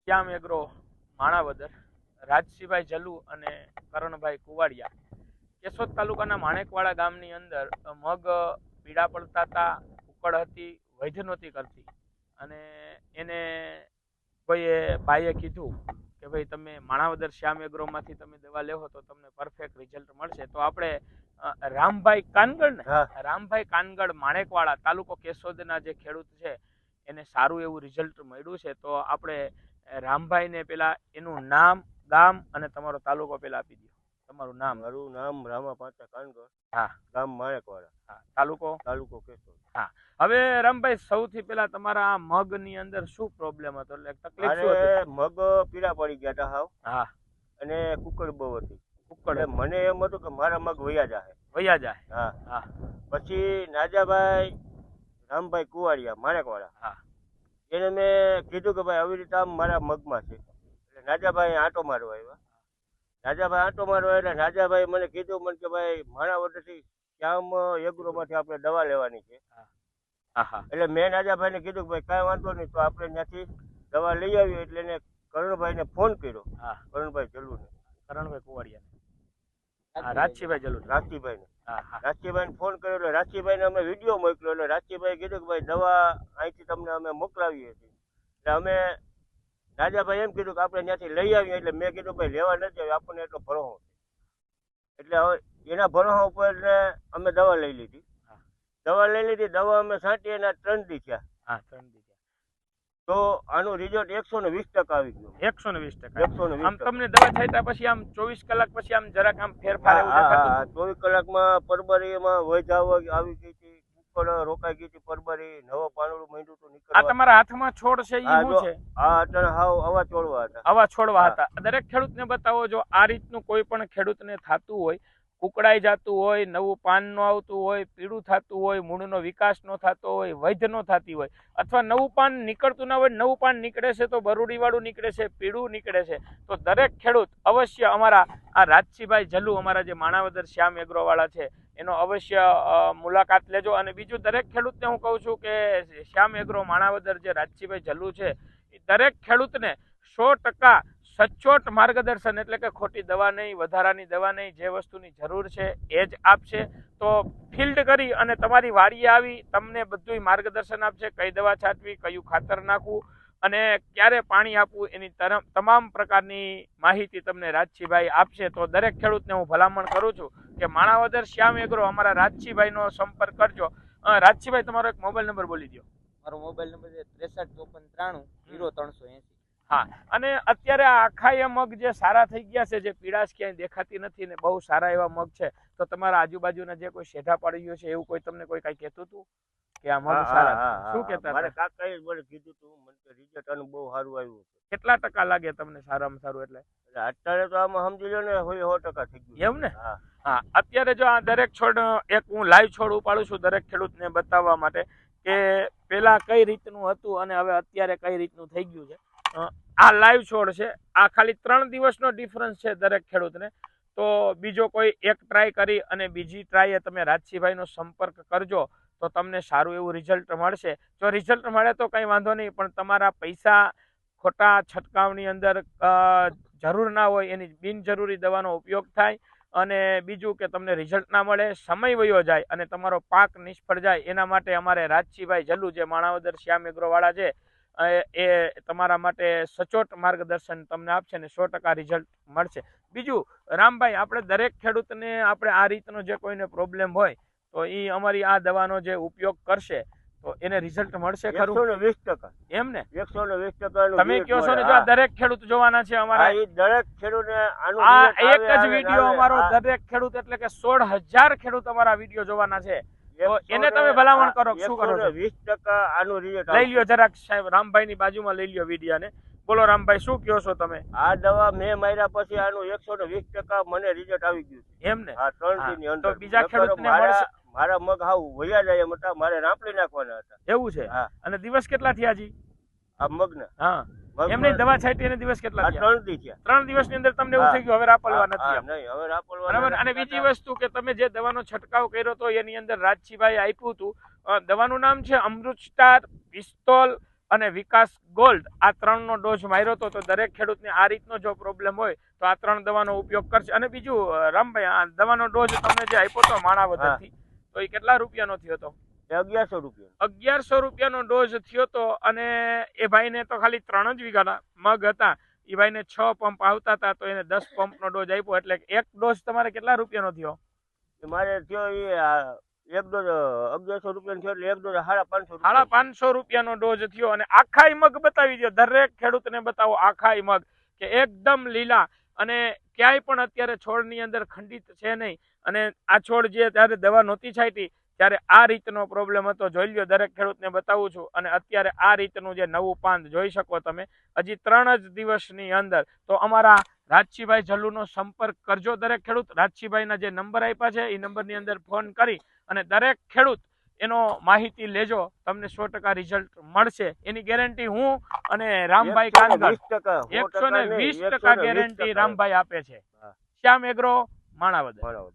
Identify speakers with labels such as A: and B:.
A: શ્યામ agro Manavadar, Rajsinhbhai જલુ અને કરણભાઈ કુવાડિયા, કેશોદ તાલુકાના માણેકવાડા ગામની અંદર મગ પીળા પડતા હતા, ઉકળ હતી, વૈધ નહોતી કરતી, અને એને કોઈએ ભાઈએ કીધું કે ભાઈ તમે માણાવદર શ્યામ એગ્રોમાંથી તમે દવા લેવો તો તમને પરફેક્ટ રિઝલ્ટ મળશે. તો આપણે રામભાઈ કાનગડ ને રામભાઈ કાનગડ માણેકવાડા તાલુકો કેશોદના જે ખેડૂત છે એને સારું એવું રિઝલ્ટ મળ્યું છે. તો આપણે રામભાઈ ને પેલા એનું નામ, ગામ અને તમારો તાલુકો પેલા આપી દો. તમારું નામ?
B: મારું નામ રામા પાટા કાનગડ,
A: હા,
B: ગામ માણેકવાડા,
A: હા, તાલુકો?
B: તાલુકો કેશોદ.
A: હા. હવે રામભાઈ, સૌથી પેલા તમારા મગ ની અંદર શું પ્રોબ્લેમ હતો, એટલે તકલીફ શું હતી?
B: મગ પીળા પડી ગયા હતા હાવ.
A: હા.
B: અને કુકડ બહુ હતી.
A: કુકડ
B: મને એમ હતું કે મારા મગ વયા
A: જાય.
B: હા.
A: હા.
B: પછી નાજાભાઈ રામભાઈ કુવાડિયા માણેકવાડા,
A: હા,
B: એને મેં કીધું કે ભાઈ આવી રીતે આમ મારા મગમાં છે. એટલે નાજાભાઈ આંટો મારવા આવ્યા. નાજાભાઈ આંટો મારવા એટલે નાજાભાઈ મને કીધું મને કે ભાઈ માણાવદરથી શ્યામ એગ્રોમાંથી આપણે દવા લેવાની છે. એટલે મેં નાજાભાઈને કીધું કે ભાઈ કાંઈ વાંધો નહીં, તો આપણે ત્યાંથી દવા લઈ આવીએ. એટલે એને કરણભાઈને ફોન કર્યો. કરણભાઈ જલુને,
A: કરણભાઈ કુવાડિયા, રાજસિંહભાઈ જલુ,
B: રાજસિંહભાઈને. રાજસિંહભાઈને ફોન કર્યો એટલે રાજસિંહભાઈને અમે વિડીયો મોકલ્યો. એટલે રાજસિંહભાઈ કીધું કે ભાઈ દવા અહીંથી તમને અમે મોકલાવીએ છીએ. એટલે અમે રાજાભાઈ એમ કીધું કે આપણે ત્યાંથી લઈ આવીએ. એટલે મેં કીધું ભાઈ લેવા નથી આવી, આપણને એટલો ભરોસો. એટલે હવે એના ભરોસા ઉપર અમે દવા લઈ લીધી. દવા અમે છાંટી એના 3 દી થયા. તો આનું રિઝલ્ટ 120% આવી ગયું.
A: 120%. આમ તમને દવા છાંટ્યા પછી આમ 24 કલાક પછી આમ જરાક આમ ફેરફાર એવું દેખાતું?
B: 24 કલાકમાં પરબરીમાં વૈધાવ આવી ગઈ હતી, કુકડ રોકાઈ ગઈ હતી, પરબરી નવો પાંદડું માંડ્યું હતું નીકળવા.
A: આ તમારા હાથમાં છોડ છે ઈ શું છે?
B: આ અત્યારે હાવ આવા છોડવા હતા.
A: આવા છોડવા હતા. દરેક ખેડૂતને બતાવો, જો આ રીતનું કોઈ પણ ખેડૂતને થતું હોય, કુકડાઈ જતું હોય, નવું પાન નો આવતું હોય, પીળું થતું હોય, મૂળનો વિકાસ નો થતો હોય, વૈધ નો થતી હોય, અથવા નવું પાન નીકળતું ના હોય, નવું પાન નીકળે છે તો બરુડી વાળું નીકળે છે, પીળું નીકળે છે, તો દરેક ખેડૂત અવશ્ય અમારા આ રાજસિંહભાઈ જલુ, અમારા જે માણાવદર શ્યામ એગ્રો વાળા છે, એનો અવશ્ય મુલાકાત લેજો. અને બીજું દરેક ખેડૂતને હું કહું છું કે શ્યામ એગ્રો માણાવદર જે રાજસિંહભાઈ જલુ છે એ દરેક ખેડૂતને 100% સચોટ માર્ગદર્શન, એટલે કે ખોટી દવા નહીં, વધારાની દવા નહીં, જે વસ્તુની જરૂર છે એ જ આપશે. તો ફિલ્ડ કરી અને તમારી વાડીએ આવી તમને બધું માર્ગદર્શન આપશે, કઈ દવા છાંટવી, કયું ખાતર નાખવું અને ક્યારે પાણી આપવું, એની તમામ પ્રકારની માહિતી તમને રાજસિંહભાઈ આપશે. તો દરેક ખેડૂતને હું ભલામણ કરું છું કે માણાવદર શ્યામ એગ્રો અમારા રાજસિંહભાઈનો સંપર્ક કરજો. રાજસિંહભાઈ, તમારો એક મોબાઈલ નંબર બોલી દો.
C: મારો મોબાઈલ નંબર છે 6354930380.
A: હા. અને અત્યારે આખા મગ જે સારા થઈ ગયા છે, જે પીળાશ ક્યાંય દેખાતી નથી ને બહુ સારા એવા મગ છે, તો તમારા આજુબાજુના જે કોઈ શેઢા પડી ગયો છે એવું કોઈ તમને કોઈ કઈ કહેતું હતું કે આ મગ સારા? શું કહેતા?
B: મારા કાકાએ મને કીધું હતું, મને રિઝલ્ટ આનું બહુ સારું આવ્યું.
A: કેટલા ટકા લાગે તમને સારામાં સારું? એટલે
B: અત્યારે તો આમાં સમજી લો ને 100% થઈ ગયું.
A: એમ ને? હા. અત્યારે જો આ દરેક છોડ, એક હું લાઈવ છોડ ઉપાડું છું દરેક ખેડૂતને બતાવવા માટે કે પેલા કઈ રીતનું હતું અને હવે અત્યારે કઈ રીતનું થઈ ગયું છે. આ લાઈવ છોડ છે. આ ખાલી 3 દિવસનો ડિફરન્સ છે દરેક ખેડૂતને. તો બીજો કોઈ એક ટ્રાય કરી અને બીજી ટ્રાય તમે રાજસિંહભાઈનો સંપર્ક કરજો તો તમને સારું એવું રિઝલ્ટ મળશે. જો રિઝલ્ટ મળે તો કંઈ વાંધો નહીં, પણ તમારા પૈસા ખોટા છંટકાવની અંદર જરૂર ના હોય, એની બિનજરૂરી દવાનો ઉપયોગ થાય, અને બીજું કે તમને રિઝલ્ટ ના મળે, સમય વયો જાય અને તમારો પાક નિષ્ફળ જાય, એના માટે અમારે રાજસિંહભાઈ જલુ જે માણાવદર શ્યામ એગ્રો વાળા છે એ તમારા માટે સચોટ માર્ગદર્શન તમને આપશે ને 100% રિઝલ્ટ મળશે. બીજું રામભાઈ, આપણે દરેક ખેડૂતને આપણે આ રીતનો જે કોઈને પ્રોબ્લેમ હોય તો એ અમારી આ દવાનો જે ઉપયોગ કરશે તો એને રિઝલ્ટ મળશે ખરું?
B: 120%.
A: એમ ને?
B: 120%.
A: તમે કહો છો ને, જો દરેક ખેડૂત જોવાના છે અમારા,
B: દરેક ખેડૂતને
A: આ એક જ વિડીયો અમારો દરેક ખેડૂત એટલે કે 16,000 ખેડૂત અમારા વિડીયો જોવાના છે. તો એને તમે ભલામણ કરો, શું કરો છો?
B: 20% આનું રિઝલ્ટ
A: લઈ લ્યો જરાક સાહેબ, રામભાઈ ની બાજુમાં લઈ લ્યો વિડીયો ને. બોલો રામભાઈ, શું કહો છો તમે?
B: આ દવા મેં માર્યા પછી આનું 120% મને રિઝલ્ટ આવી ગયું.
A: એમ ને?
B: હા, 3 દિનની અંદર.
A: તો બીજા ખેડૂતને મળશે?
B: મારા મગ હાવ વયા જાય એમ હતા, મારે રાંપડી નાખવાના હતા.
A: એવું છે? અને દિવસ કેટલા થયા જી
B: આ મગના?
A: હા, એમની દવા છાંટી એને દિવસ કેટલા થયા?
B: 3 દી થયા.
A: 3 દિવસની અંદર તમને એવું થઈ ગયું હવે રાપલવા નથી?
B: નહીં, હવે રાપલવા.
A: બરાબર. અને બીજી વસ્તુ કે તમે જે દવાનો છંટકાવ કર્યો તો એની અંદર રાજસિંહભાઈ આપ્યું હતું, દવાનું નામ છે અમૃત સ્ટાર પિસ્તોલ અને વિકાસ ગોલ્ડ આ 3નો ડોઝ માર્યો હતો. તો દરેક ખેડૂતને આ રીતનો જો પ્રોબ્લેમ હોય તો આ 3 દવાનો ઉપયોગ કરશે. અને બીજું રામભાઈ, આ દવાનો ડોઝ તમને જે આપ્યો હતો માણાવદરથી, તો એ કેટલા રૂપિયાનો થયો હતો?
B: 1100 રૂપિયા.
A: 1100 રૂપિયાનો ડોઝ થયો હતો. અને એ ભાઈને તો ખાલી 3 જ વીઘાના મગ હતા. એ ભાઈને 6 પંપ આવતા હતા, તો એને 10 પંપનો ડોઝ આપ્યો. એટલે એક ડોઝ તમારે કેટલા રૂપિયાનો થયો?
B: મારે થયો એક ડોઝ 1100 રૂપિયાનો થયો, એટલે એક ડોઝ 550
A: 550 રૂપિયાનો ડોઝ થયો. અને આખાય મગ બતાવી દો, દરેક ખેડૂતને બતાવો આખાય મગ કે એકદમ લીલા, અને ક્યાંય પણ અત્યારે છોડની અંદર ખંડિત છે નહીં. અને આ છોડ જે ત્યારે દવા નહોતી છાંટી ત્યારે આ રીતનો પ્રોબ્લેમ હતો. જોઈ લ્યો, દરેક ખેડૂતને બતાવું છું. અને અત્યારે આ રીતનું જે નવું પાન જોઈ શકો તમે, હજી 3 જ દિવસની અંદર. તો અમારા રાજસીભાઈ જલ્લુનો સંપર્ક કરજો દરેક ખેડૂત. રાજસીભાઈના જે નંબર આપ્યા છે એ નંબરની અંદર ફોન કરી અને દરેક ખેડૂત એનો માહિતી લેજો. તમને 100% રિઝલ્ટ મળશે, એની ગેરંટી હું અને રામભાઈ કાનગડ 120% ગેરંટી રામભાઈ આપે છે. શ્યામ એગ્રો, માણાવદર.